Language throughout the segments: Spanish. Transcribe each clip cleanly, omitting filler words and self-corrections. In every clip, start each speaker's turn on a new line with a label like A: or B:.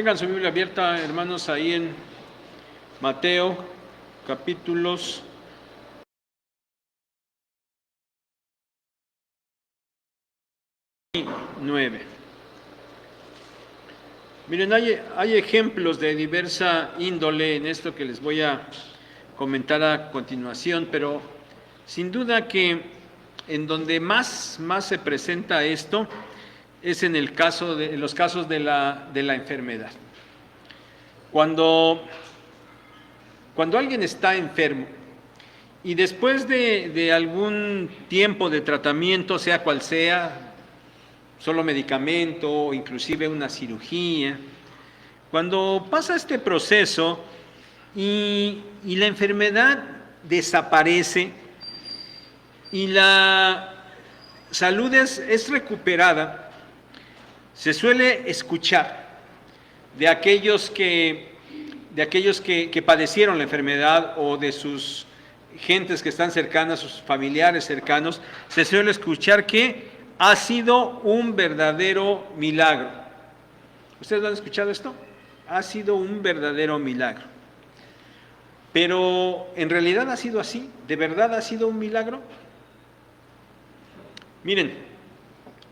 A: Tengan su Biblia abierta, hermanos, ahí en Mateo, capítulos 9. Miren, hay ejemplos de diversa índole en esto que les voy a comentar a continuación, pero sin duda que en donde más se presenta esto es en los casos de la enfermedad. Cuando alguien está enfermo y después de algún tiempo de tratamiento, sea cual sea, solo medicamento o inclusive una cirugía, cuando pasa este proceso y la enfermedad desaparece y la salud es recuperada, se suele escuchar de aquellos que padecieron la enfermedad o de sus gentes que están cercanas, sus familiares cercanos, se suele escuchar que ha sido un verdadero milagro. ¿Ustedes han escuchado esto? Ha sido un verdadero milagro. Pero ¿en realidad ha sido así? ¿De verdad ha sido un milagro? Miren,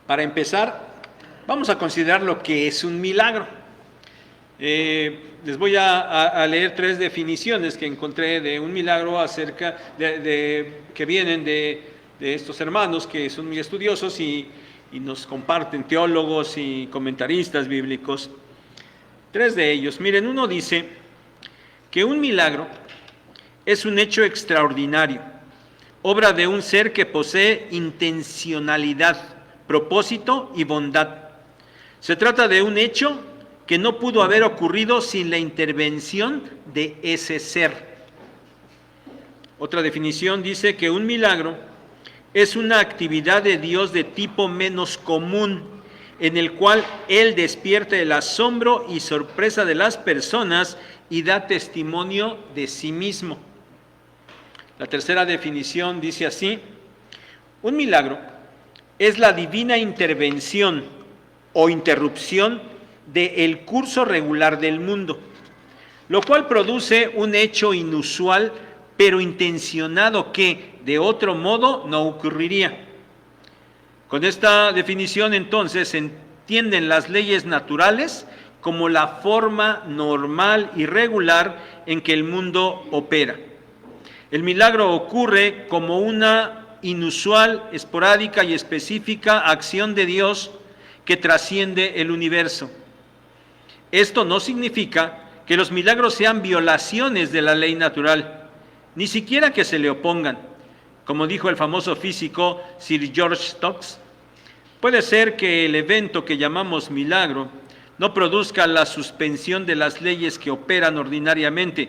A: para empezar, vamos a considerar lo que es un milagro. Les voy a leer 3 definiciones que encontré de un milagro acerca que vienen de estos hermanos que son muy estudiosos y nos comparten, teólogos y comentaristas bíblicos. 3 de ellos. Miren, uno dice que un milagro es un hecho extraordinario, obra de un ser que posee intencionalidad, propósito y bondad. Se trata de un hecho que no pudo haber ocurrido sin la intervención de ese ser. Otra definición dice que un milagro es una actividad de Dios de tipo menos común, en el cual Él despierta el asombro y sorpresa de las personas y da testimonio de sí mismo. La tercera definición dice así: un milagro es la divina intervención o interrupción del curso regular del mundo, lo cual produce un hecho inusual pero intencionado que de otro modo no ocurriría. Con esta definición entonces se entienden las leyes naturales como la forma normal y regular en que el mundo opera. El milagro ocurre como una inusual, esporádica y específica acción de Dios que trasciende el universo. Esto no significa que los milagros sean violaciones de la ley natural, ni siquiera que se le opongan. Como dijo el famoso físico Sir George Stokes, puede ser que el evento que llamamos milagro no produzca la suspensión de las leyes que operan ordinariamente,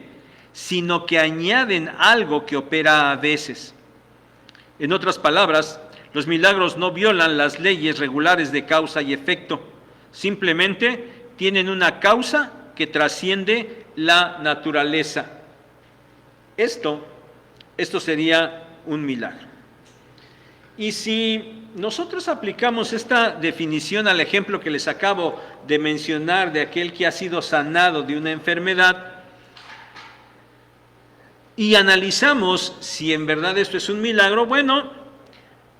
A: sino que añaden algo que opera a veces. En otras palabras, los milagros no violan las leyes regulares de causa y efecto, simplemente tienen una causa que trasciende la naturaleza. Esto sería un milagro. Y si nosotros aplicamos esta definición al ejemplo que les acabo de mencionar de aquel que ha sido sanado de una enfermedad, y analizamos si en verdad esto es un milagro, bueno,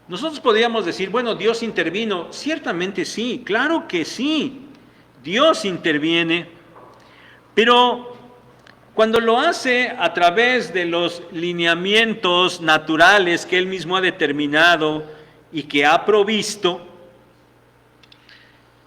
A: nosotros podríamos decir, bueno, Dios intervino. Ciertamente sí, claro que sí, Dios interviene, pero cuando lo hace a través de los lineamientos naturales que Él mismo ha determinado y que ha provisto,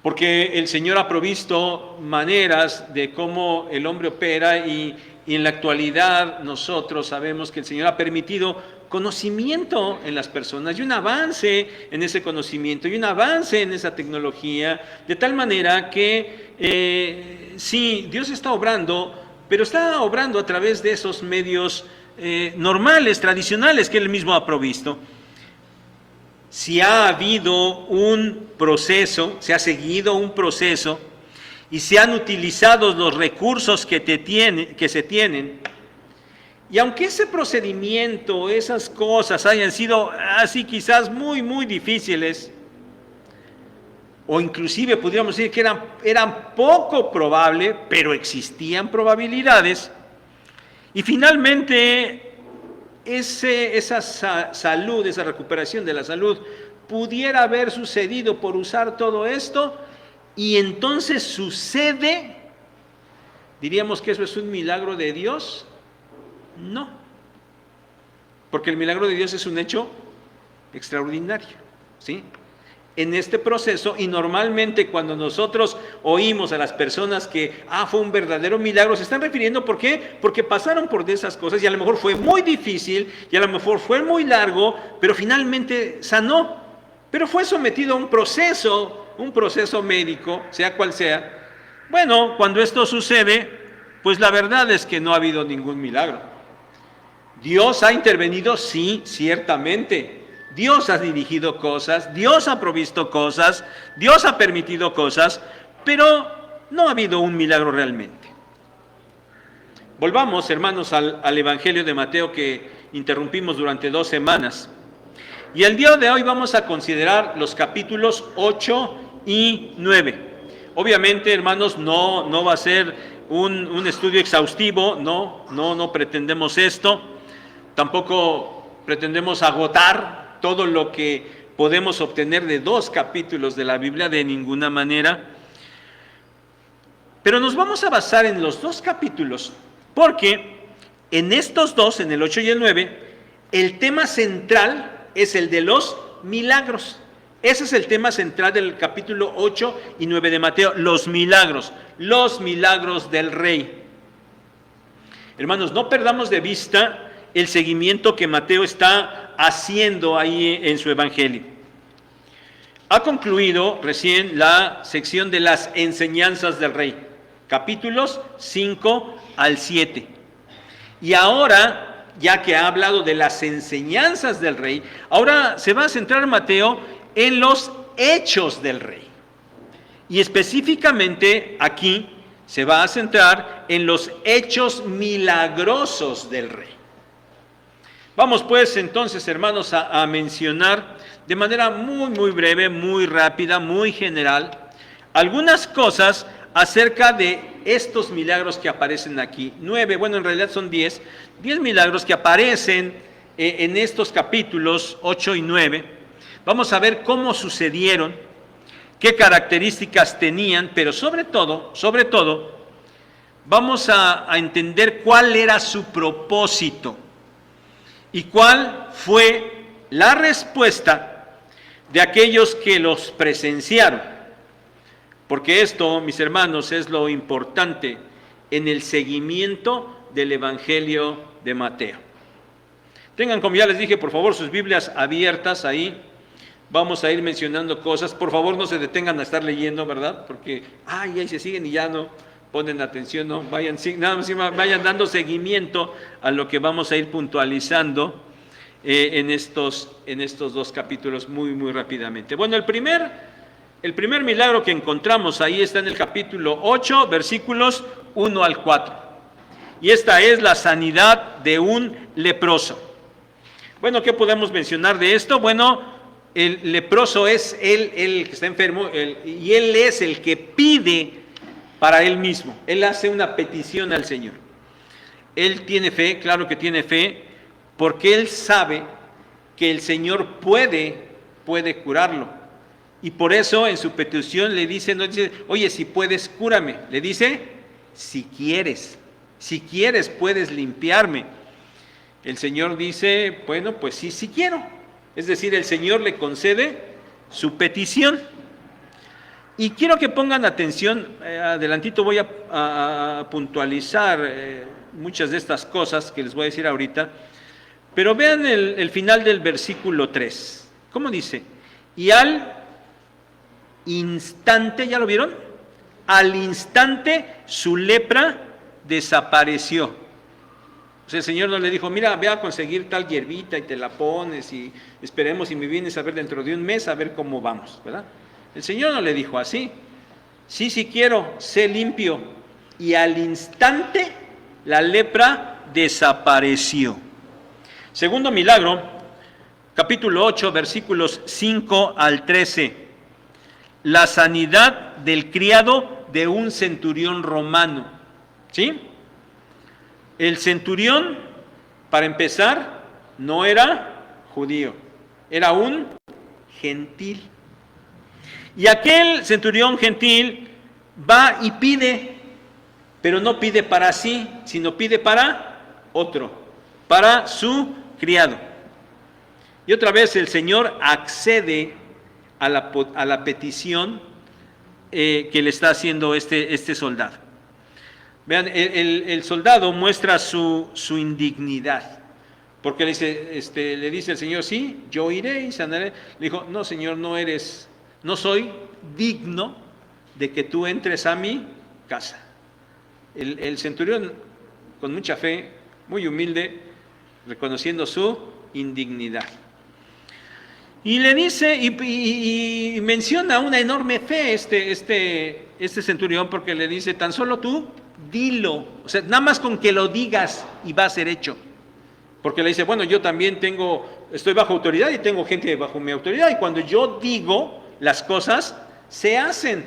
A: porque el Señor ha provisto maneras de cómo el hombre opera y en la actualidad nosotros sabemos que el Señor ha permitido conocimiento en las personas y un avance en ese conocimiento y un avance en esa tecnología, de tal manera que sí, Dios está obrando, pero está obrando a través de esos medios normales, tradicionales que Él mismo ha provisto. Si ha habido un proceso, se ha seguido un proceso y se han utilizado los recursos que se tienen, y aunque ese procedimiento, esas cosas hayan sido así quizás muy, muy difíciles, o inclusive podríamos decir que eran poco probable, pero existían probabilidades. Y finalmente, esa salud, esa recuperación de la salud, pudiera haber sucedido por usar todo esto, y entonces sucede. ¿Diríamos que eso es un milagro de Dios? No, porque el milagro de Dios es un hecho extraordinario, ¿sí? En este proceso, y normalmente cuando nosotros oímos a las personas que fue un verdadero milagro, se están refiriendo, ¿por qué? Porque pasaron por esas cosas, y a lo mejor fue muy difícil, y a lo mejor fue muy largo, pero finalmente sanó, pero fue sometido a un proceso médico, sea cual sea. Bueno, cuando esto sucede, pues la verdad es que no ha habido ningún milagro. ¿Dios ha intervenido? Sí, ciertamente. Dios ha dirigido cosas, Dios ha provisto cosas, Dios ha permitido cosas, pero no ha habido un milagro realmente. Volvamos, hermanos, al Evangelio de Mateo que interrumpimos durante 2 semanas. Y el día de hoy vamos a considerar los capítulos 8 y 9. Obviamente, hermanos, no va a ser un estudio exhaustivo, no pretendemos esto. Tampoco pretendemos agotar todo lo que podemos obtener de 2 capítulos de la Biblia, de ninguna manera. Pero nos vamos a basar en los 2 capítulos, porque en estos 2, en el 8 y el 9, el tema central es el de los milagros. Ese es el tema central del capítulo 8 y 9 de Mateo, los milagros del Rey. Hermanos, no perdamos de vista el seguimiento que Mateo está haciendo ahí en su evangelio. Ha concluido recién la sección de las enseñanzas del Rey, capítulos 5 al 7. Y ahora, ya que ha hablado de las enseñanzas del Rey, ahora se va a centrar Mateo en los hechos del Rey. Y específicamente aquí se va a centrar en los hechos milagrosos del Rey. Vamos pues entonces, hermanos, a mencionar de manera muy breve, muy rápida, muy general, algunas cosas acerca de estos milagros que aparecen aquí. 9, bueno, en realidad son 10 milagros que aparecen en estos capítulos 8 y 9. Vamos a ver cómo sucedieron, qué características tenían, pero sobre todo, vamos a entender cuál era su propósito. ¿Y cuál fue la respuesta de aquellos que los presenciaron? Porque esto, mis hermanos, es lo importante en el seguimiento del Evangelio de Mateo. Tengan, como ya les dije, por favor, sus Biblias abiertas ahí. Vamos a ir mencionando cosas. Por favor, no se detengan a estar leyendo, ¿verdad? Porque, ahí se siguen y ya no ponen atención, no vayan, nada más vayan dando seguimiento a lo que vamos a ir puntualizando en estos 2 capítulos muy rápidamente. Bueno, el primer milagro que encontramos ahí está en el capítulo 8, versículos 1 al 4. Y esta es la sanidad de un leproso. Bueno, ¿qué podemos mencionar de esto? Bueno, el leproso es el que está enfermo, y él es el que pide para él mismo. Él hace una petición al Señor. Él tiene fe, claro que tiene fe, porque él sabe que el Señor puede curarlo. Y por eso en su petición le dice, no dice, oye, si puedes, cúrame. Le dice, si quieres puedes limpiarme. El Señor dice, bueno, pues sí quiero. Es decir, el Señor le concede su petición. Y quiero que pongan atención, adelantito voy a puntualizar muchas de estas cosas que les voy a decir ahorita, pero vean el final del versículo 3. ¿Cómo dice? Y al instante, ¿ya lo vieron? Al instante su lepra desapareció. O sea, el Señor no le dijo, mira, ve a conseguir tal hierbita y te la pones y esperemos y me vienes a ver dentro de un mes a ver cómo vamos, ¿verdad? El Señor no le dijo así. Sí quiero, sé limpio. Y al instante la lepra desapareció. Segundo milagro, capítulo 8, versículos 5 al 13. la sanidad del criado de un centurión romano. ¿Sí? El centurión, para empezar, no era judío, era un gentil. Y aquel centurión gentil va y pide, pero no pide para sí, sino pide para otro, para su criado. Y otra vez el Señor accede a la petición que le está haciendo este soldado. Vean, el soldado muestra su indignidad, porque le dice el Señor, sí, yo iré y sanaré. Le dijo, no, Señor, no soy digno de que tú entres a mi casa. El centurión, con mucha fe, muy humilde, reconociendo su indignidad. Y le dice, y menciona una enorme fe este centurión, porque le dice, tan solo tú, dilo. O sea, nada más con que lo digas y va a ser hecho. Porque le dice, bueno, yo también estoy bajo autoridad y tengo gente bajo mi autoridad, y cuando yo digo, las cosas se hacen.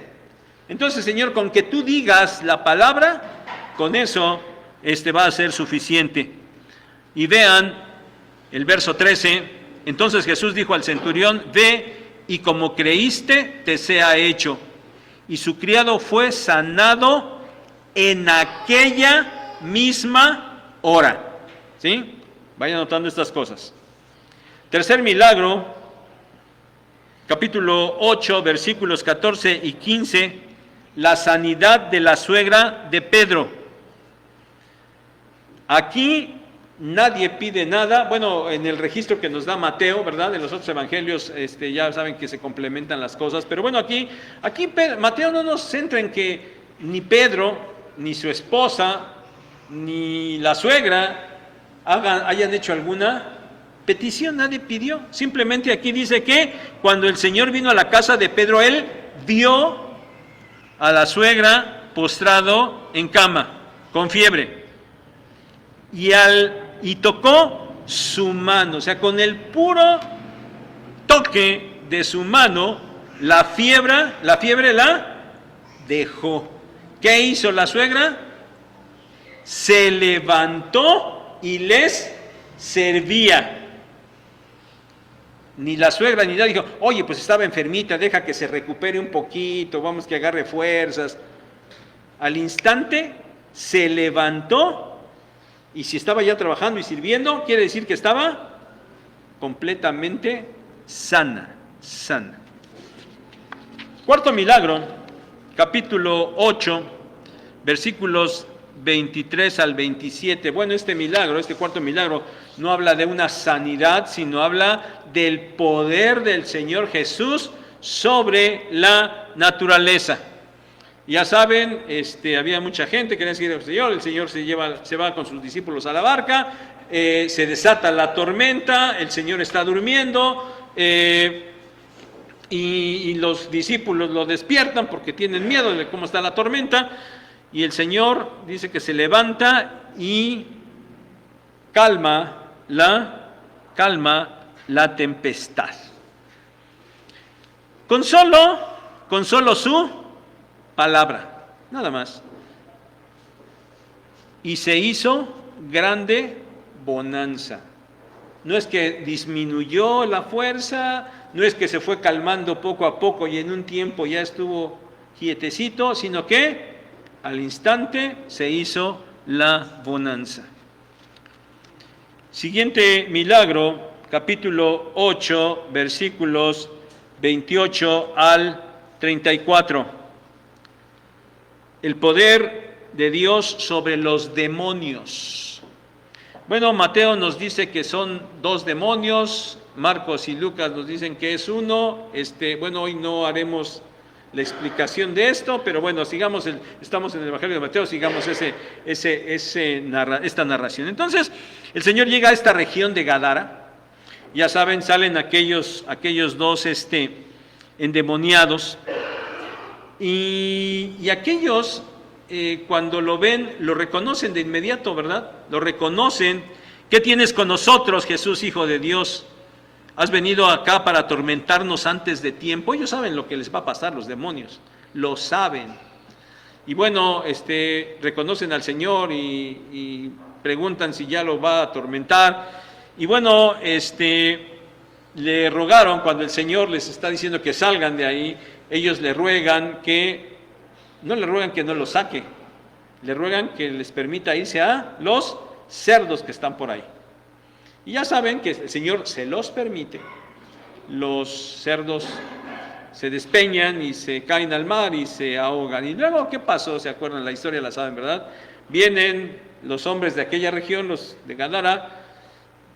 A: Entonces, Señor, con que tú digas la palabra, con eso va a ser suficiente. Y vean el verso 13. Entonces Jesús dijo al centurión, ve y como creíste te sea hecho. Y su criado fue sanado en aquella misma hora. ¿Sí? Vayan notando estas cosas. Tercer milagro, capítulo 8, versículos 14 y 15, la sanidad de la suegra de Pedro. Aquí nadie pide nada. Bueno, en el registro que nos da Mateo, ¿verdad? En los otros evangelios ya saben que se complementan las cosas, pero bueno, aquí Mateo no nos centra en que ni Pedro, ni su esposa, ni la suegra hayan hecho alguna petición, nadie pidió. Simplemente aquí dice que cuando el Señor vino a la casa de Pedro, él vio a la suegra postrado en cama, con fiebre, y tocó su mano. O sea, con el puro toque de su mano, la fiebre la dejó. ¿Qué hizo la suegra? Se levantó y les servía. Ni la suegra ni nadie dijo, oye, pues estaba enfermita, deja que se recupere un poquito, vamos que agarre fuerzas. Al instante se levantó, y si estaba ya trabajando y sirviendo, quiere decir que estaba completamente sana. Cuarto milagro, capítulo 8, versículos 23 al 27. Bueno, este cuarto milagro, no habla de una sanidad, sino habla del poder del Señor Jesús sobre la naturaleza. Ya saben, había mucha gente que quería seguir al Señor. El Señor se va con sus discípulos a la barca, se desata la tormenta, el Señor está durmiendo, y los discípulos lo despiertan porque tienen miedo de cómo está la tormenta, y el Señor dice que se levanta y calma la tempestad. Con solo su palabra, nada más. Y se hizo grande bonanza. No es que disminuyó la fuerza, no es que se fue calmando poco a poco y en un tiempo ya estuvo quietecito, sino que al instante se hizo la bonanza. Siguiente milagro, capítulo 8, versículos 28 al 34. El poder de Dios sobre los demonios. Bueno, Mateo nos dice que son 2 demonios, Marcos y Lucas nos dicen que es uno. Bueno, hoy no haremos la explicación de esto, pero bueno, estamos en el Evangelio de Mateo, sigamos esta narración. Entonces, el Señor llega a esta región de Gadara. Ya saben, salen aquellos 2 endemoniados. Y aquellos, cuando lo ven, lo reconocen de inmediato, ¿verdad? Lo reconocen. ¿Qué tienes con nosotros, Jesús, Hijo de Dios? ¿Has venido acá para atormentarnos antes de tiempo? Ellos saben lo que les va a pasar, los demonios, lo saben. Y bueno, reconocen al Señor y preguntan si ya lo va a atormentar. Y bueno, le rogaron, cuando el Señor les está diciendo que salgan de ahí, ellos le ruegan no le ruegan que no los saque, le ruegan que les permita irse a los cerdos que están por ahí. Y ya saben que el Señor se los permite. Los cerdos se despeñan y se caen al mar y se ahogan. Y luego, ¿qué pasó? ¿Se acuerdan? La historia la saben, ¿verdad? Vienen los hombres de aquella región, los de Gadara,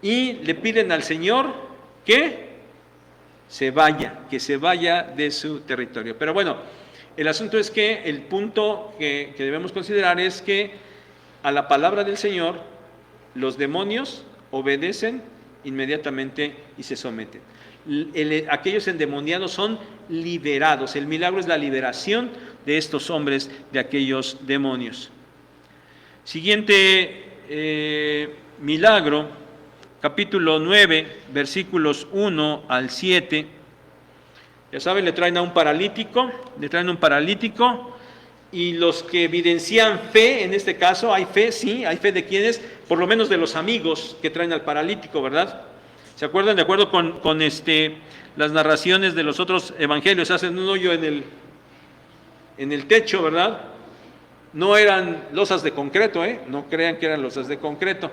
A: y le piden al Señor que se vaya de su territorio. Pero bueno, el asunto es que el punto que debemos considerar es que a la palabra del Señor los demonios obedecen inmediatamente y se someten. Aquellos endemoniados son liberados. El milagro es la liberación de estos hombres de aquellos demonios. Siguiente milagro, capítulo 9, versículos 1 al 7. Ya saben, le traen un paralítico, y los que evidencian fe, en este caso, hay fe, sí, hay fe de quienes, por lo menos de los amigos que traen al paralítico, ¿verdad? ¿Se acuerdan? De acuerdo con las narraciones de los otros evangelios, hacen un hoyo en el techo, ¿verdad? No eran losas de concreto, no crean que eran losas de concreto,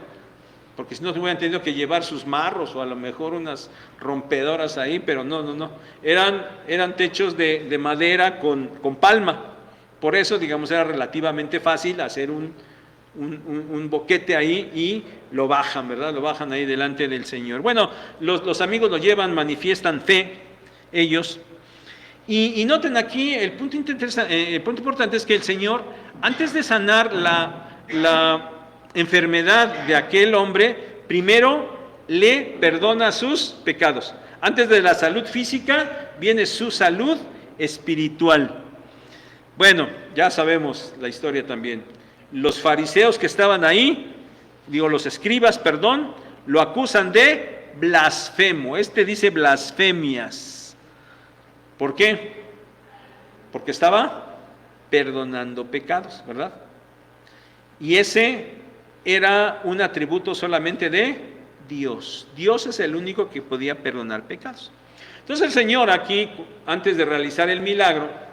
A: porque si no se hubieran tenido que llevar sus marros o a lo mejor unas rompedoras ahí, pero no. Eran techos de madera con palma. Por eso, digamos, era relativamente fácil hacer un boquete ahí y lo bajan, ¿verdad? Lo bajan ahí delante del Señor. Bueno, los amigos lo llevan, manifiestan fe, ellos. Y noten aquí, el punto importante es que el Señor, antes de sanar la enfermedad de aquel hombre, primero le perdona sus pecados. Antes de la salud física, viene su salud espiritual. Bueno, ya sabemos la historia también. Los fariseos que estaban ahí, los escribas, lo acusan de blasfemo. Dice blasfemias. ¿Por qué? Porque estaba perdonando pecados, ¿verdad? Y ese era un atributo solamente de Dios. Dios es el único que podía perdonar pecados. Entonces el Señor aquí, antes de realizar el milagro,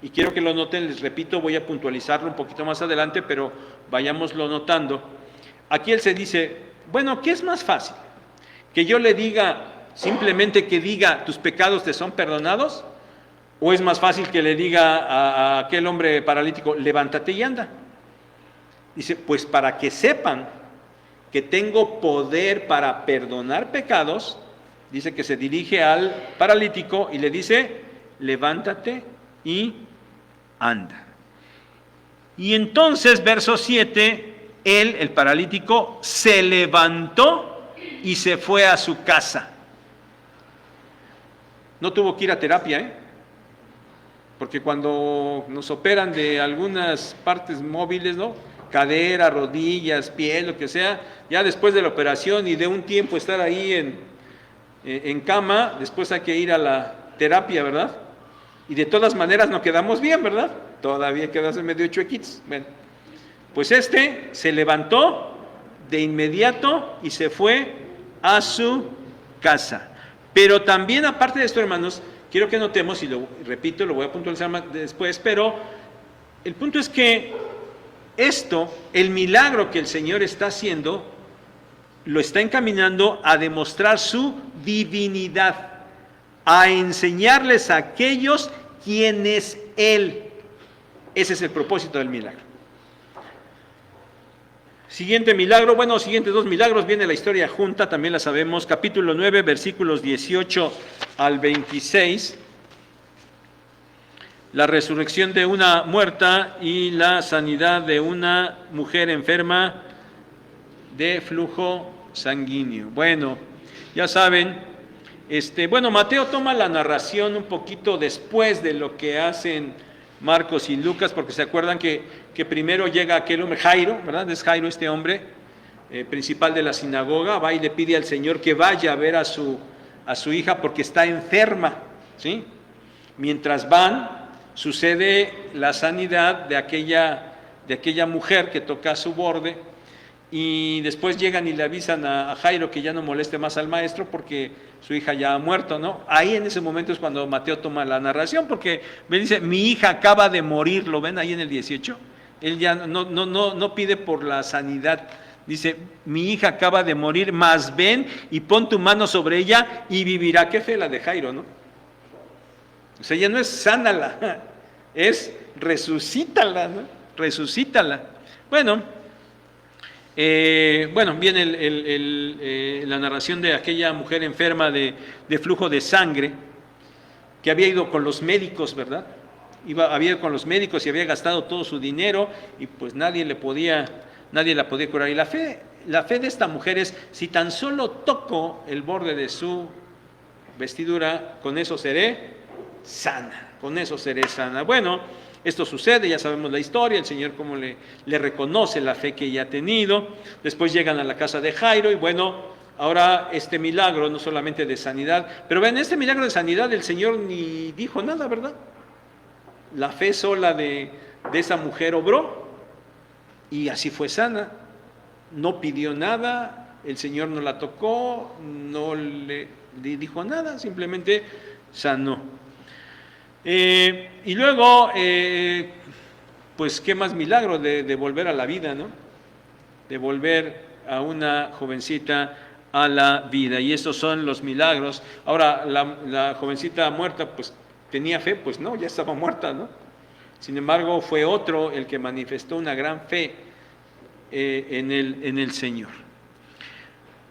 A: y quiero que lo noten, les repito, voy a puntualizarlo un poquito más adelante, pero vayámoslo notando. Aquí Él se dice, bueno, ¿qué es más fácil? ¿Que yo le diga, simplemente que diga, tus pecados te son perdonados? ¿O es más fácil que le diga a aquel hombre paralítico, levántate y anda? Dice, pues para que sepan que tengo poder para perdonar pecados, dice que se dirige al paralítico y le dice, levántate y anda. Y entonces, verso 7, él, el paralítico, se levantó y se fue a su casa. No tuvo que ir a terapia, porque cuando nos operan de algunas partes móviles, ¿no? Cadera, rodillas, piel, lo que sea, ya después de la operación y de un tiempo estar ahí en cama, después hay que ir a la terapia, ¿verdad? Y de todas maneras no quedamos bien, ¿verdad? Todavía quedas medio chuequitos. Bueno, pues se levantó de inmediato y se fue a su casa. Pero también, aparte de esto, hermanos, quiero que notemos, y lo repito, lo voy a puntualizar más después, pero el punto es que el milagro que el Señor está haciendo, lo está encaminando a demostrar su divinidad, a enseñarles a aquellos quién es Él. Ese es el propósito del milagro. Siguiente milagro, siguientes dos milagros, viene la historia junta, también la sabemos, capítulo 9, versículos 18 al 26. La resurrección de una muerta y la sanidad de una mujer enferma de flujo sanguíneo. Bueno, ya saben, Mateo toma la narración un poquito después de lo que hacen Marcos y Lucas, porque se acuerdan que primero llega aquel hombre, Jairo, ¿verdad? Es Jairo principal de la sinagoga, va y le pide al Señor que vaya a ver a su a su hija porque está enferma, ¿sí? Mientras van, sucede la sanidad de aquella mujer que toca su borde, y después llegan y le avisan a Jairo que ya no moleste más al maestro porque su hija ya ha muerto, ¿no? Ahí en ese momento es cuando Mateo toma la narración, porque me dice, mi hija acaba de morir, ¿lo ven ahí en el 18? Él ya no pide por la sanidad, dice, mi hija acaba de morir, mas ven y pon tu mano sobre ella y vivirá. Qué fe la de Jairo, ¿no? O sea, ya no es sánala, es resucítala, ¿no? Resucítala. Bueno, viene la narración de aquella mujer enferma de flujo de sangre, que había ido con los médicos, ¿verdad? Había ido con los médicos y había gastado todo su dinero y pues nadie la podía curar. Y la fe de esta mujer es, si tan solo toco el borde de su vestidura, con eso seré sana, con eso seré sana. Bueno, esto sucede, ya sabemos la historia, el Señor cómo le reconoce la fe que ella ha tenido. Después llegan a la casa de Jairo y bueno, ahora este milagro no solamente de sanidad, pero ven, este milagro de sanidad el Señor ni dijo nada, ¿verdad? La fe sola de esa mujer obró y así fue sana. No pidió nada, el Señor no la tocó, no le dijo nada, simplemente sanó. Y luego, pues qué más milagro de volver a la vida, ¿no? De volver a una jovencita a la vida. Y estos son los milagros. Ahora, la jovencita muerta, pues tenía fe, pues no, ya estaba muerta, ¿no? Sin embargo, fue otro el que manifestó una gran fe en el Señor.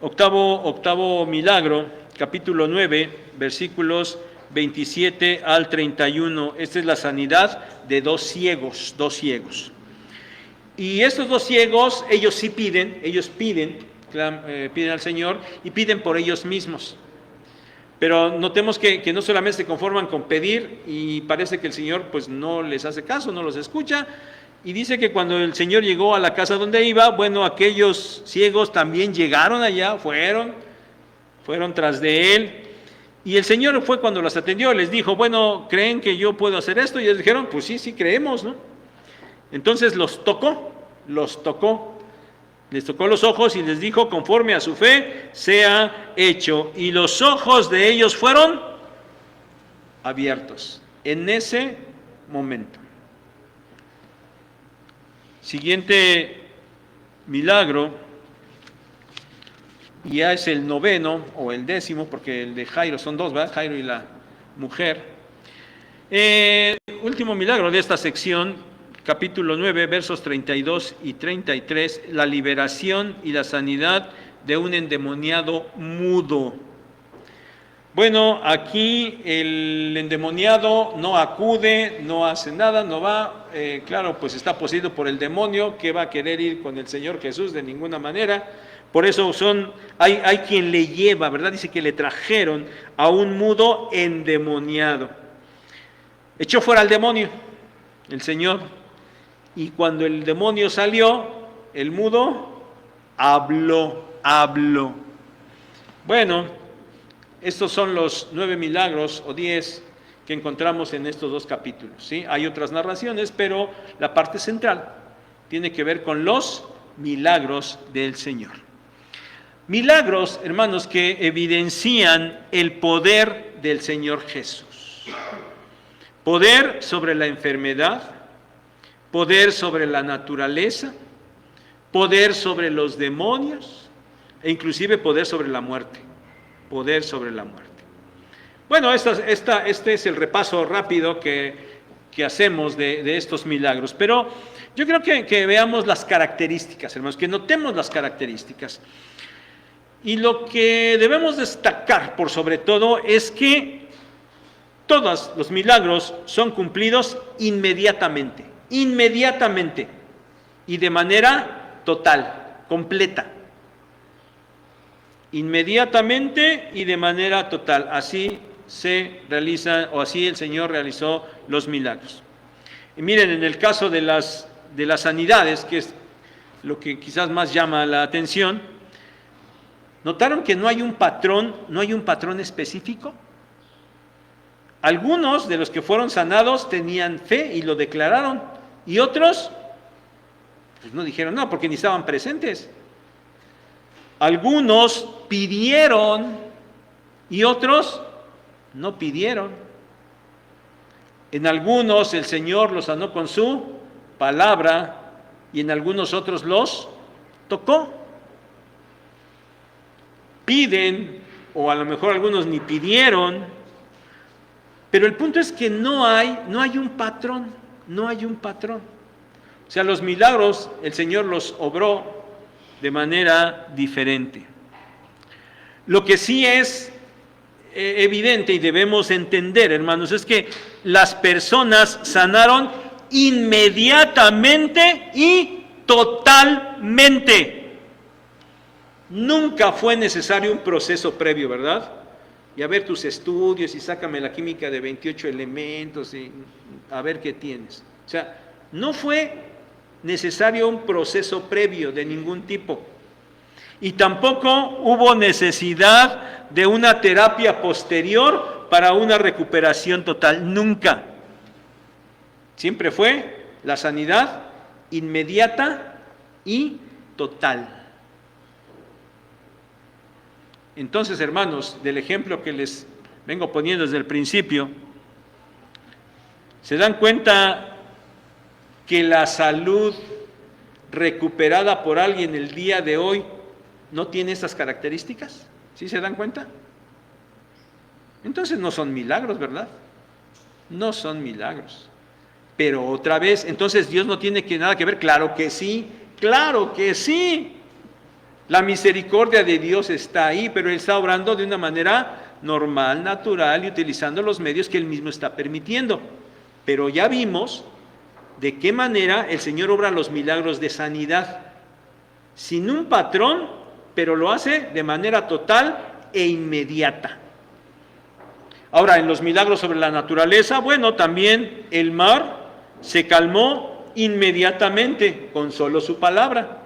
A: Octavo milagro, capítulo 9, versículos 27 al 31. Esta es la sanidad de dos ciegos. Y estos dos ciegos, ellos sí piden al Señor y piden por ellos mismos. Pero notemos que no solamente se conforman con pedir y parece que el Señor pues no les hace caso, no los escucha. Y dice que cuando el Señor llegó a la casa donde iba, bueno, aquellos ciegos también llegaron allá, fueron tras de él. Y el Señor fue cuando los atendió, les dijo, bueno, ¿creen que yo puedo hacer esto? Y ellos dijeron, pues sí creemos, ¿no? Entonces les tocó los ojos y les dijo, conforme a su fe, sea hecho. Y los ojos de ellos fueron abiertos en ese momento. Siguiente milagro. Ya es el 9º o el 10º, porque el de Jairo son dos, ¿verdad? Jairo y la mujer. Último milagro de esta sección, capítulo 9, versos 32 y 33, la liberación y la sanidad de un endemoniado mudo. Bueno, aquí el endemoniado no acude, no hace nada, no va, claro, pues está poseído por el demonio, que va a querer ir con el Señor Jesús de ninguna manera. Por eso hay quien le lleva, ¿verdad? Dice que le trajeron a un mudo endemoniado. Echó fuera al demonio, el Señor. Y cuando el demonio salió, el mudo habló. Bueno, estos son los 9 milagros o 10 que encontramos en estos dos capítulos, ¿sí? Hay otras narraciones, pero la parte central tiene que ver con los milagros del Señor. Milagros, hermanos, que evidencian el poder del Señor Jesús. Poder sobre la enfermedad, poder sobre la naturaleza, poder sobre los demonios e inclusive poder sobre la muerte. Poder sobre la muerte. Bueno, este es el repaso rápido que hacemos de estos milagros, pero yo creo que veamos las características, hermanos, que notemos las características. Y lo que debemos destacar por sobre todo es que todos los milagros son cumplidos inmediatamente y de manera total, completa. Inmediatamente y de manera total. Así se realiza, o así el Señor realizó los milagros. Y miren, en el caso de las sanidades, que es lo que quizás más llama la atención, ¿Notaron que no hay un patrón específico? Algunos de los que fueron sanados tenían fe y lo declararon, y otros pues no dijeron no, porque ni estaban presentes. Algunos pidieron y otros no pidieron. En algunos el Señor los sanó con su palabra y en algunos otros los tocó. Piden, o a lo mejor algunos ni pidieron, pero el punto es que no hay un patrón, no hay un patrón. O sea, los milagros el Señor los obró de manera diferente. Lo que sí es evidente y debemos entender, hermanos, es que las personas sanaron inmediatamente y totalmente. Nunca fue necesario un proceso previo, ¿verdad? Y a ver tus estudios y sácame la química de 28 elementos y a ver qué tienes. O sea, no fue necesario un proceso previo de ningún tipo. Y tampoco hubo necesidad de una terapia posterior para una recuperación total. Nunca. Siempre fue la sanidad inmediata y total. Entonces, hermanos, del ejemplo que les vengo poniendo desde el principio, ¿se dan cuenta que la salud recuperada por alguien el día de hoy no tiene estas características? ¿Sí se dan cuenta? Entonces no son milagros, ¿verdad? No son milagros. Pero otra vez, entonces Dios no tiene nada que ver. Claro que sí, claro que sí. La misericordia de Dios está ahí, pero Él está obrando de una manera normal, natural y utilizando los medios que Él mismo está permitiendo. Pero ya vimos de qué manera el Señor obra los milagros de sanidad, sin un patrón, pero lo hace de manera total e inmediata. Ahora, en los milagros sobre la naturaleza, bueno, también el mar se calmó inmediatamente con solo su palabra.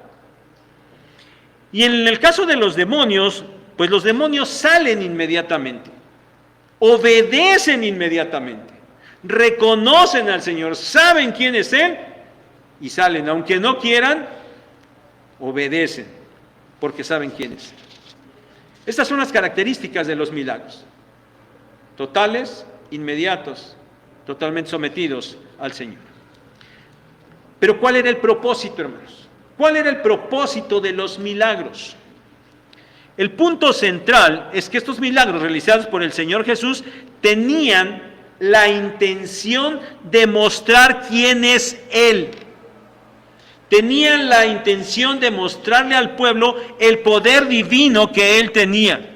A: Y en el caso de los demonios, pues los demonios salen inmediatamente, obedecen inmediatamente, reconocen al Señor, saben quién es Él y salen, aunque no quieran, obedecen, porque saben quién es. Estas son las características de los milagros, totales, inmediatos, totalmente sometidos al Señor. Pero ¿cuál era el propósito, hermanos? ¿Cuál era el propósito de los milagros? El punto central es que estos milagros realizados por el Señor Jesús tenían la intención de mostrar quién es Él. Tenían la intención de mostrarle al pueblo el poder divino que Él tenía.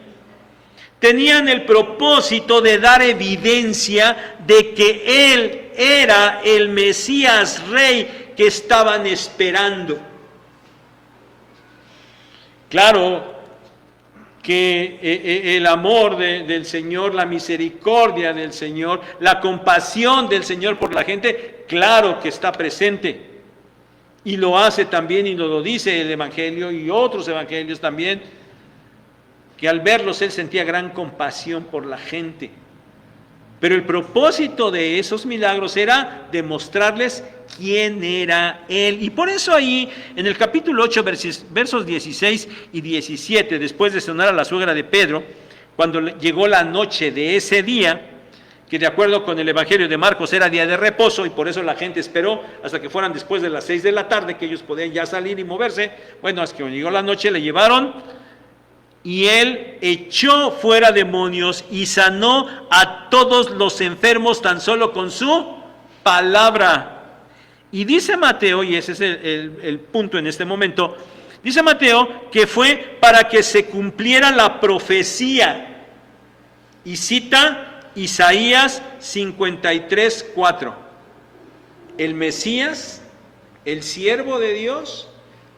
A: Tenían el propósito de dar evidencia de que Él era el Mesías Rey que estaban esperando. Claro que el amor del Señor, la misericordia del Señor, la compasión del Señor por la gente, claro que está presente. Y lo hace también, y lo dice el Evangelio y otros evangelios también, que al verlos Él sentía gran compasión por la gente. Pero el propósito de esos milagros era demostrarles quién era Él. Y por eso ahí, en el capítulo 8, versos 16 y 17, después de sanar a la suegra de Pedro, cuando llegó la noche de ese día, que de acuerdo con el Evangelio de Marcos era día de reposo, y por eso la gente esperó hasta que fueran después de las 6 de la tarde, que ellos podían ya salir y moverse. Bueno, hasta que cuando llegó la noche le llevaron, y Él echó fuera demonios y sanó a todos los enfermos tan solo con su palabra. Y dice Mateo, y ese es el punto en este momento, dice Mateo que fue para que se cumpliera la profecía. Y cita Isaías 53:4. El Mesías, el siervo de Dios,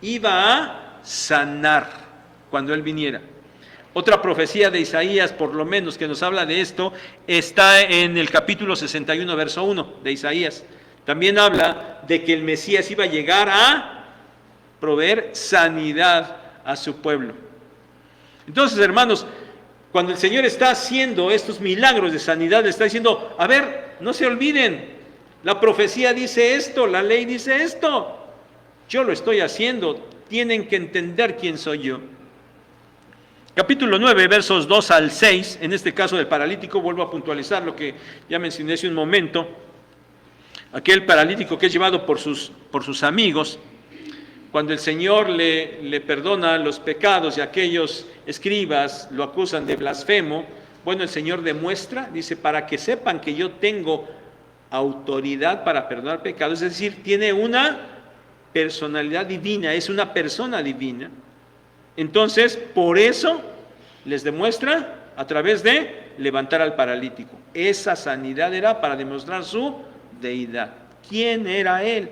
A: iba a sanar cuando Él viniera. Otra profecía de Isaías, por lo menos, que nos habla de esto, está en el capítulo 61, verso 1 de Isaías. También habla de que el Mesías iba a llegar a proveer sanidad a su pueblo. Entonces, hermanos, cuando el Señor está haciendo estos milagros de sanidad, le está diciendo, a ver, no se olviden, la profecía dice esto, la ley dice esto, yo lo estoy haciendo, tienen que entender quién soy yo. Capítulo 9, versos 2 al 6, en este caso del paralítico, vuelvo a puntualizar lo que ya mencioné hace un momento, aquel paralítico que es llevado por sus amigos, cuando el Señor le perdona los pecados y aquellos escribas lo acusan de blasfemo, bueno, el Señor demuestra, dice, para que sepan que yo tengo autoridad para perdonar pecados, es decir, tiene una personalidad divina, es una persona divina. Entonces, por eso les demuestra a través de levantar al paralítico. Esa sanidad era para demostrar su deidad. ¿Quién era él?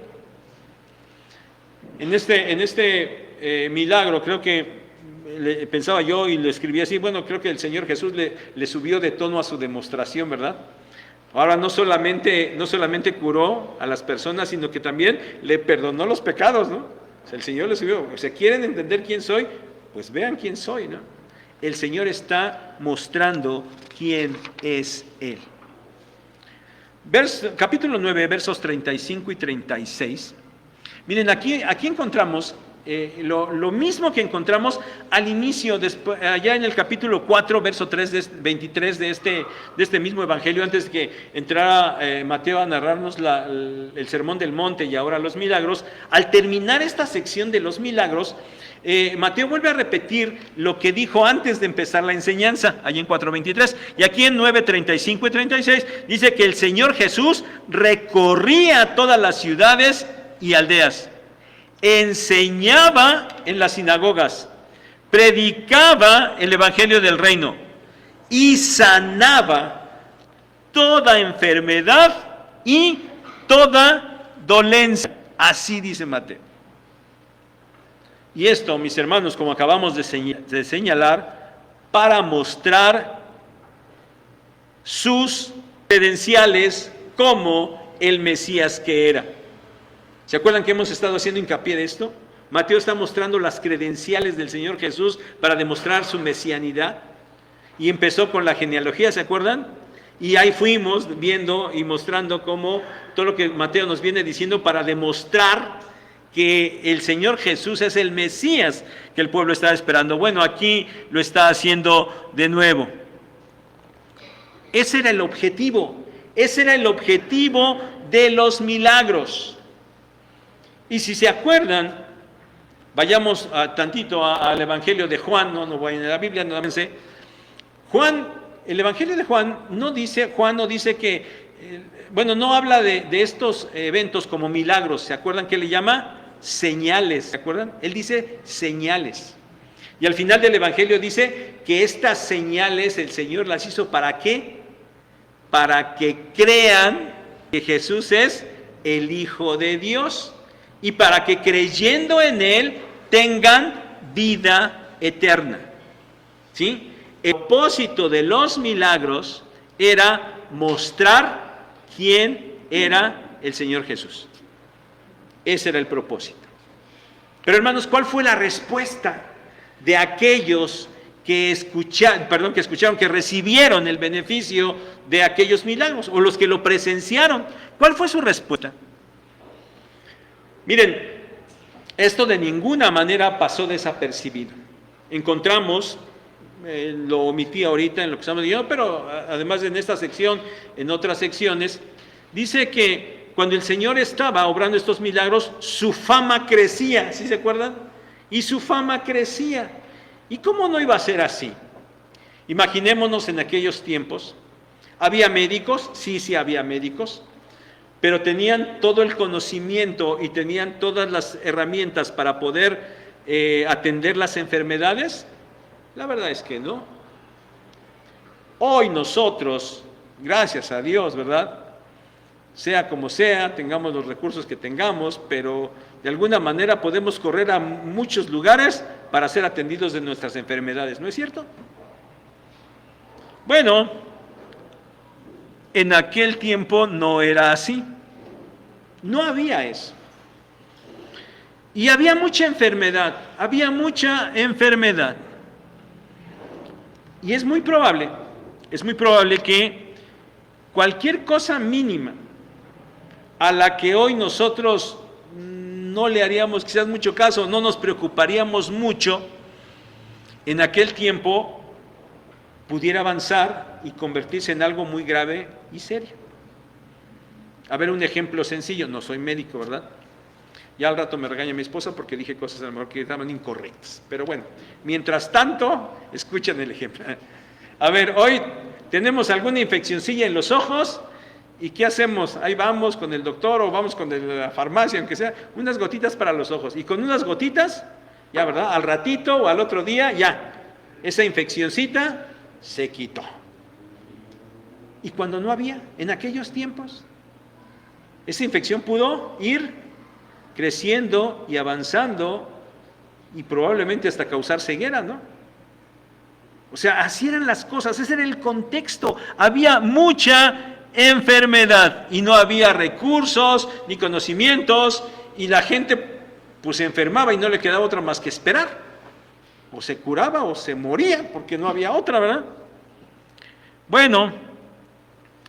A: En este milagro, creo que pensaba yo y lo escribí así, bueno, creo que el Señor Jesús le subió de tono a su demostración, ¿verdad? Ahora no solamente curó a las personas, sino que también le perdonó los pecados, ¿no? O sea, el Señor le subió. O sea, ¿quieren entender quién soy? Pues vean quién soy, ¿no? El Señor está mostrando quién es Él. Capítulo 9, versos 35 y 36. Miren, aquí encontramos lo mismo que encontramos al inicio, allá en el capítulo 4, verso 23 de este mismo evangelio, antes de que entrara Mateo a narrarnos el sermón del monte y ahora los milagros. Al terminar esta sección de los milagros, Mateo vuelve a repetir lo que dijo antes de empezar la enseñanza, allí en 4:23, y aquí en 9:35 y 36, dice que el Señor Jesús recorría todas las ciudades y aldeas, enseñaba en las sinagogas, predicaba el evangelio del reino y sanaba toda enfermedad y toda dolencia. Así dice Mateo. Y esto, mis hermanos, como acabamos de señalar, para mostrar sus credenciales como el Mesías que era. ¿Se acuerdan que hemos estado haciendo hincapié de esto? Mateo está mostrando las credenciales del Señor Jesús para demostrar su mesianidad. Y empezó con la genealogía, ¿se acuerdan? Y ahí fuimos viendo y mostrando cómo todo lo que Mateo nos viene diciendo para demostrar que el Señor Jesús es el Mesías que el pueblo estaba esperando. Bueno, aquí lo está haciendo de nuevo. Ese era el objetivo de los milagros. Y si se acuerdan, vayamos tantito al Evangelio de Juan, no vayan a la Biblia, no lávense. El Evangelio de Juan no dice que, no habla de estos eventos como milagros. ¿Se acuerdan que le llama? Señales, ¿se acuerdan? Él dice señales. Y al final del Evangelio dice que estas señales el Señor las hizo ¿para qué? Para que crean que Jesús es el Hijo de Dios y para que creyendo en Él tengan vida eterna. ¿Sí? El propósito de los milagros era mostrar quién era el Señor Jesús. Ese era el propósito. Pero hermanos, ¿cuál fue la respuesta de aquellos que escucharon, que recibieron el beneficio de aquellos milagros, o los que lo presenciaron? ¿Cuál fue su respuesta? Miren, esto de ninguna manera pasó desapercibido. Encontramos, lo omití ahorita en lo que estamos diciendo, pero además en esta sección, en otras secciones, dice que cuando el Señor estaba obrando estos milagros, su fama crecía, ¿sí se acuerdan? Y su fama crecía. ¿Y cómo no iba a ser así? Imaginémonos en aquellos tiempos, ¿había médicos? Sí había médicos, pero tenían todo el conocimiento y tenían todas las herramientas para poder atender las enfermedades. La verdad es que no. Hoy nosotros, gracias a Dios, ¿verdad?, sea como sea, tengamos los recursos que tengamos, pero de alguna manera podemos correr a muchos lugares para ser atendidos de nuestras enfermedades, ¿no es cierto? Bueno, en aquel tiempo no era así, no había eso. Y había mucha enfermedad. Y es muy probable que cualquier cosa mínima a la que hoy nosotros no le haríamos quizás mucho caso, no nos preocuparíamos mucho, en aquel tiempo pudiera avanzar y convertirse en algo muy grave y serio. A ver, un ejemplo sencillo, no soy médico, ¿verdad? Ya al rato me regaña mi esposa porque dije cosas a lo mejor que estaban incorrectas. Pero bueno, mientras tanto, escuchen el ejemplo. A ver, hoy tenemos alguna infeccioncilla en los ojos y ¿qué hacemos? Ahí vamos con el doctor o vamos con la farmacia, aunque sea, unas gotitas para los ojos. Y con unas gotitas, ya, ¿verdad? Al ratito o al otro día, ya, esa infeccioncita se quitó. Y cuando no había, en aquellos tiempos, esa infección pudo ir creciendo y avanzando y probablemente hasta causar ceguera, ¿no? O sea, así eran las cosas, ese era el contexto. Había mucha enfermedad y no había recursos ni conocimientos y la gente pues se enfermaba y no le quedaba otra más que esperar. O se curaba o se moría porque no había otra, ¿verdad? Bueno,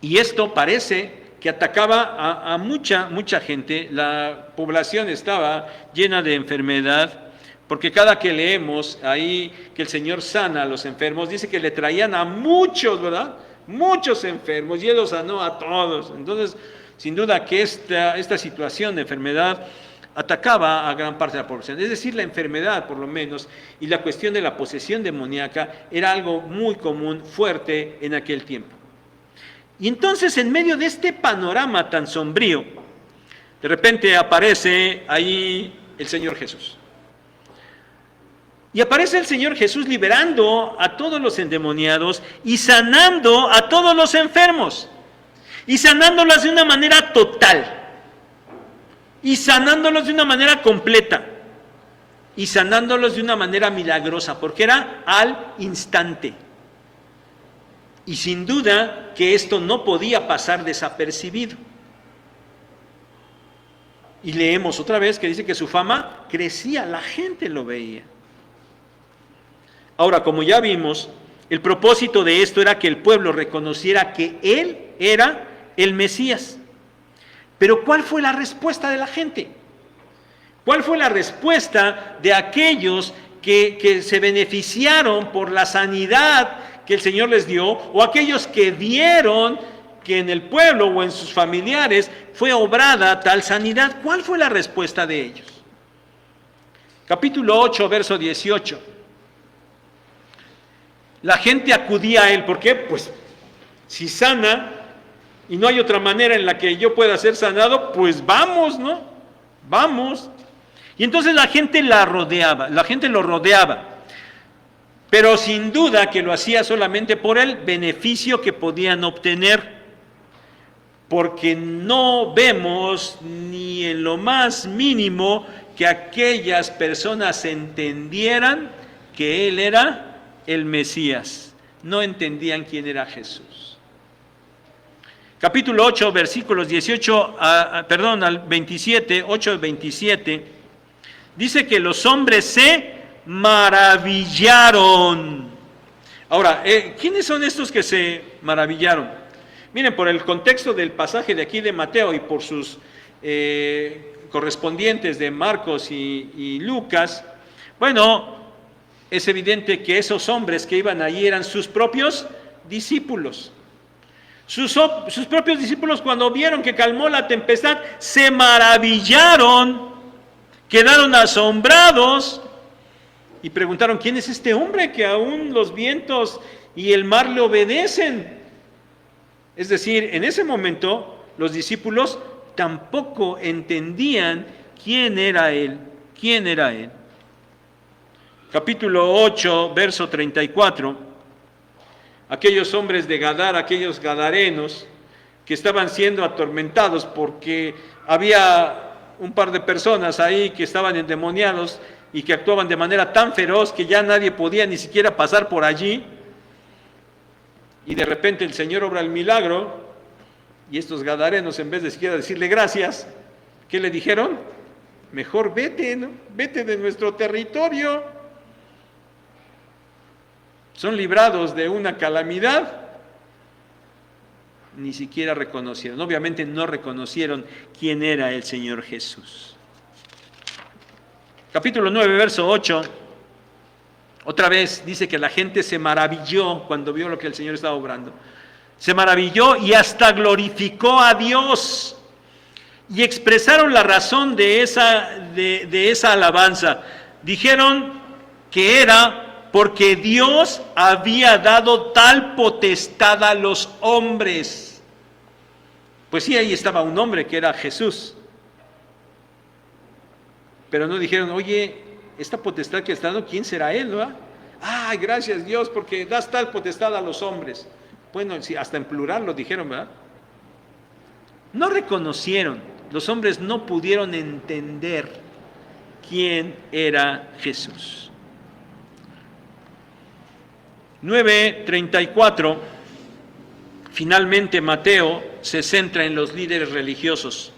A: y esto parece que atacaba a mucha gente. La población estaba llena de enfermedad, porque cada que leemos ahí que el Señor sana a los enfermos, dice que le traían a muchos, ¿verdad? Muchos enfermos, y Él los sanó a todos. Entonces, sin duda que esta situación de enfermedad atacaba a gran parte de la población. Es decir, la enfermedad, por lo menos, y la cuestión de la posesión demoníaca era algo muy común, fuerte en aquel tiempo. Y entonces, en medio de este panorama tan sombrío, de repente aparece ahí el Señor Jesús. Y aparece el Señor Jesús liberando a todos los endemoniados y sanando a todos los enfermos. Y sanándolos de una manera total. Y sanándolos de una manera completa. Y sanándolos de una manera milagrosa, porque era al instante. Y sin duda que esto no podía pasar desapercibido. Y leemos otra vez que dice que su fama crecía, la gente lo veía. Ahora, como ya vimos, el propósito de esto era que el pueblo reconociera que Él era el Mesías. Pero ¿cuál fue la respuesta de la gente? ¿Cuál fue la respuesta de aquellos que se beneficiaron por la sanidad que el Señor les dio, o aquellos que vieron que en el pueblo o en sus familiares fue obrada tal sanidad? ¿Cuál fue la respuesta de ellos? Capítulo 8, verso 18. La gente acudía a Él. ¿Por qué? Pues si sana y no hay otra manera en la que yo pueda ser sanado, pues vamos, ¿no? Vamos. Y entonces la gente lo rodeaba. Pero sin duda que lo hacía solamente por el beneficio que podían obtener, porque no vemos ni en lo más mínimo que aquellas personas entendieran que Él era el Mesías. No entendían quién era Jesús. Capítulo 8, versículos al 27, 8 al 27, dice que los hombres se maravillaron. Ahora, ¿quiénes son estos que se maravillaron? Miren, por el contexto del pasaje de aquí de Mateo y por sus correspondientes de Marcos y Lucas, bueno, es evidente que esos hombres que iban allí eran sus propios discípulos. Sus propios discípulos, cuando vieron que calmó la tempestad, se maravillaron, quedaron asombrados y preguntaron: ¿quién es este hombre que aún los vientos y el mar le obedecen? Es decir, en ese momento los discípulos tampoco entendían quién era Él. Capítulo 8, verso 34. Aquellos hombres de Gadara, aquellos gadarenos que estaban siendo atormentados porque había un par de personas ahí que estaban endemoniados y que actuaban de manera tan feroz que ya nadie podía ni siquiera pasar por allí. Y de repente el Señor obra el milagro y estos gadarenos, en vez de siquiera decirle gracias, ¿qué le dijeron? Mejor vete, ¿no? Vete de nuestro territorio. son librados de una calamidad, ni siquiera reconocieron. Obviamente no reconocieron quién era el Señor Jesús. Capítulo 9, verso 8. Otra vez dice que la gente se maravilló cuando vio lo que el Señor estaba obrando. Se maravilló y hasta glorificó a Dios. Y expresaron la razón de esa alabanza. Dijeron que era porque Dios había dado tal potestad a los hombres. Pues sí, ahí estaba un hombre que era Jesús. Pero no dijeron, oye, esta potestad que está dando, ¿quién será él? ¿No? Ay, gracias Dios, porque das tal potestad a los hombres. Bueno, sí, hasta en plural lo dijeron, ¿verdad? No reconocieron, los hombres no pudieron entender quién era Jesús. 9:34, finalmente Mateo se centra en los líderes religiosos.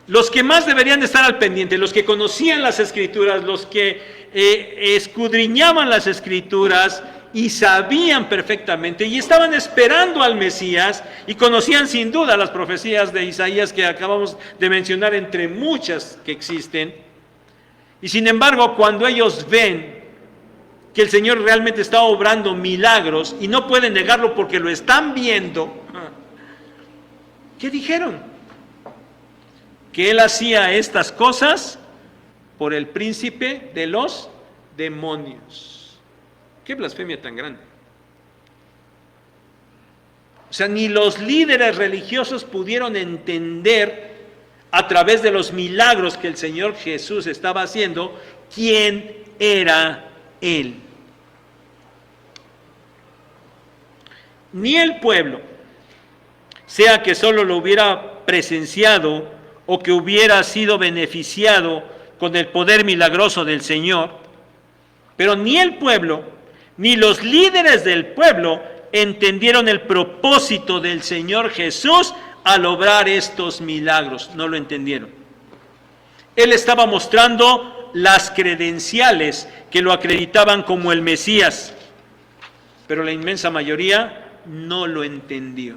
A: Los que más deberían estar al pendiente, los que conocían las Escrituras, los que escudriñaban las Escrituras y sabían perfectamente y estaban esperando al Mesías y conocían sin duda las profecías de Isaías que acabamos de mencionar entre muchas que existen. Y sin embargo, cuando ellos ven que el Señor realmente está obrando milagros y no pueden negarlo porque lo están viendo, ¿qué dijeron? Que Él hacía estas cosas por el príncipe de los demonios. ¡Qué blasfemia tan grande! O sea, ni los líderes religiosos pudieron entender a través de los milagros que el Señor Jesús estaba haciendo quién era Él. Ni el pueblo, sea que solo lo hubiera presenciado o que hubiera sido beneficiado con el poder milagroso del Señor, pero ni el pueblo, ni los líderes del pueblo entendieron el propósito del Señor Jesús al obrar estos milagros, no lo entendieron. Él estaba mostrando las credenciales que lo acreditaban como el Mesías, pero la inmensa mayoría no lo entendió.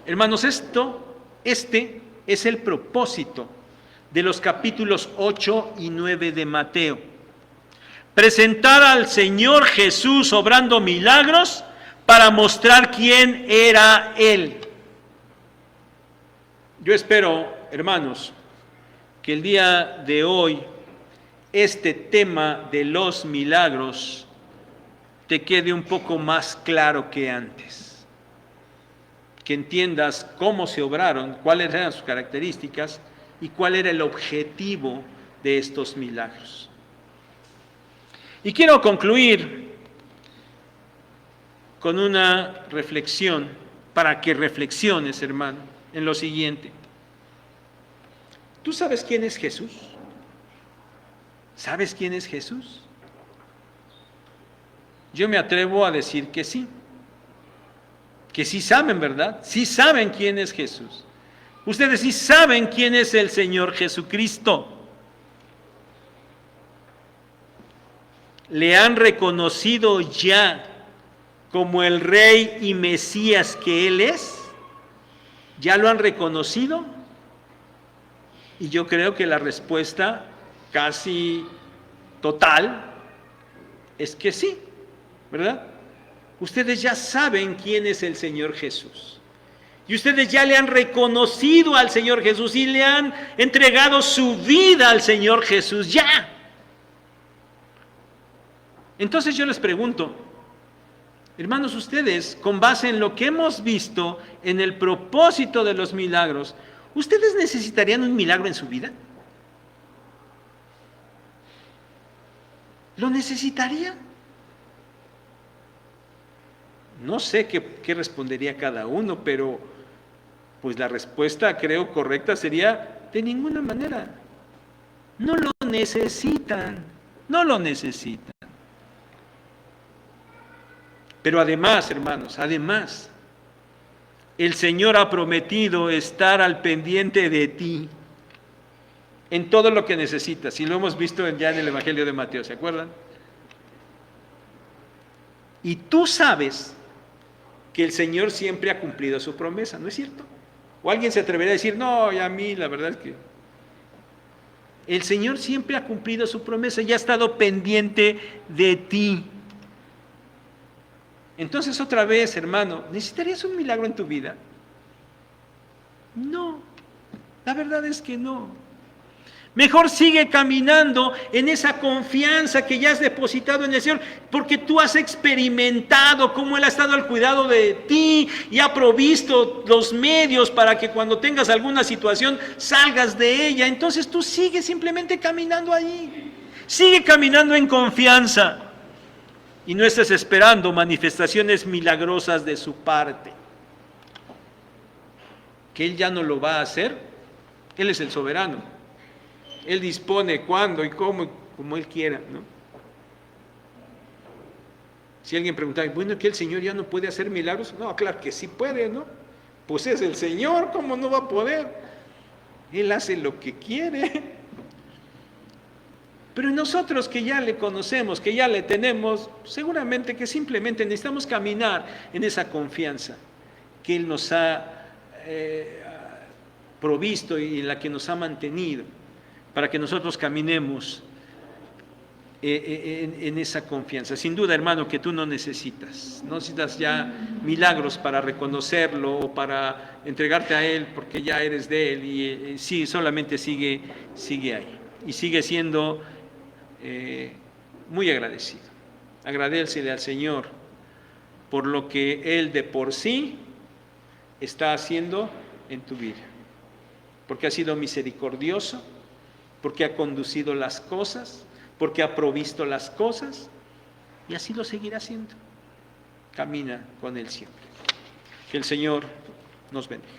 A: Hermanos, este es el propósito de los capítulos 8 y 9 de Mateo. Presentar al Señor Jesús obrando milagros para mostrar quién era Él. Yo espero, hermanos, que el día de hoy este tema de los milagros te quede un poco más claro que antes. Que entiendas cómo se obraron, cuáles eran sus características y cuál era el objetivo de estos milagros. Y quiero concluir con una reflexión, para que reflexiones, hermano, en lo siguiente. ¿Tú sabes quién es Jesús? ¿Sabes quién es Jesús? Yo me atrevo a decir que sí. Que sí saben, ¿verdad? Sí saben quién es Jesús. Ustedes sí saben quién es el Señor Jesucristo. ¿Le han reconocido ya como el Rey y Mesías que Él es? ¿Ya lo han reconocido? Y yo creo que la respuesta casi total es que sí, ¿verdad? Ustedes ya saben quién es el Señor Jesús. Y ustedes ya le han reconocido al Señor Jesús y le han entregado su vida al Señor Jesús. ¡Ya! Entonces yo les pregunto, hermanos, ustedes, con base en lo que hemos visto en el propósito de los milagros, ¿ustedes necesitarían un milagro en su vida? ¿Lo necesitarían? No sé qué respondería cada uno, pero pues la respuesta creo correcta sería de ninguna manera. No lo necesitan, no lo necesitan. Pero además, hermanos, además, el Señor ha prometido estar al pendiente de ti. en todo lo que necesitas. Y lo hemos visto ya en el Evangelio de Mateo, ¿se acuerdan? Y tú sabes que el Señor siempre ha cumplido su promesa, ¿no es cierto? O alguien se atrevería a decir, no, y a mí la verdad es que el Señor siempre ha cumplido su promesa y ha estado pendiente de ti. Entonces otra vez, hermano, ¿necesitarías un milagro en tu vida? No, la verdad es que no. Mejor sigue caminando en esa confianza que ya has depositado en el Señor, porque tú has experimentado cómo Él ha estado al cuidado de ti y ha provisto los medios para que cuando tengas alguna situación salgas de ella. Entonces tú sigues simplemente caminando allí, sigue caminando en confianza y no estés esperando manifestaciones milagrosas de su parte. Que Él ya no lo va a hacer, Él es el soberano. Él dispone cuándo y cómo, como Él quiera, ¿no? Si alguien pregunta, bueno, ¿que el Señor ya no puede hacer milagros? No, claro que sí puede, ¿no? Pues es el Señor, ¿cómo no va a poder? Él hace lo que quiere. Pero nosotros que ya le conocemos, que ya le tenemos, seguramente que simplemente necesitamos caminar en esa confianza que Él nos ha provisto y en la que nos ha mantenido, para que nosotros caminemos en esa confianza. Sin duda, hermano, que tú no necesitas ya milagros para reconocerlo o para entregarte a Él, porque ya eres de Él y sí, solamente sigue ahí y sigue siendo muy agradecido. Agradécele al Señor por lo que Él de por sí está haciendo en tu vida, porque ha sido misericordioso, porque ha conducido las cosas, porque ha provisto las cosas, y así lo seguirá haciendo. Camina con Él siempre. Que el Señor nos bendiga.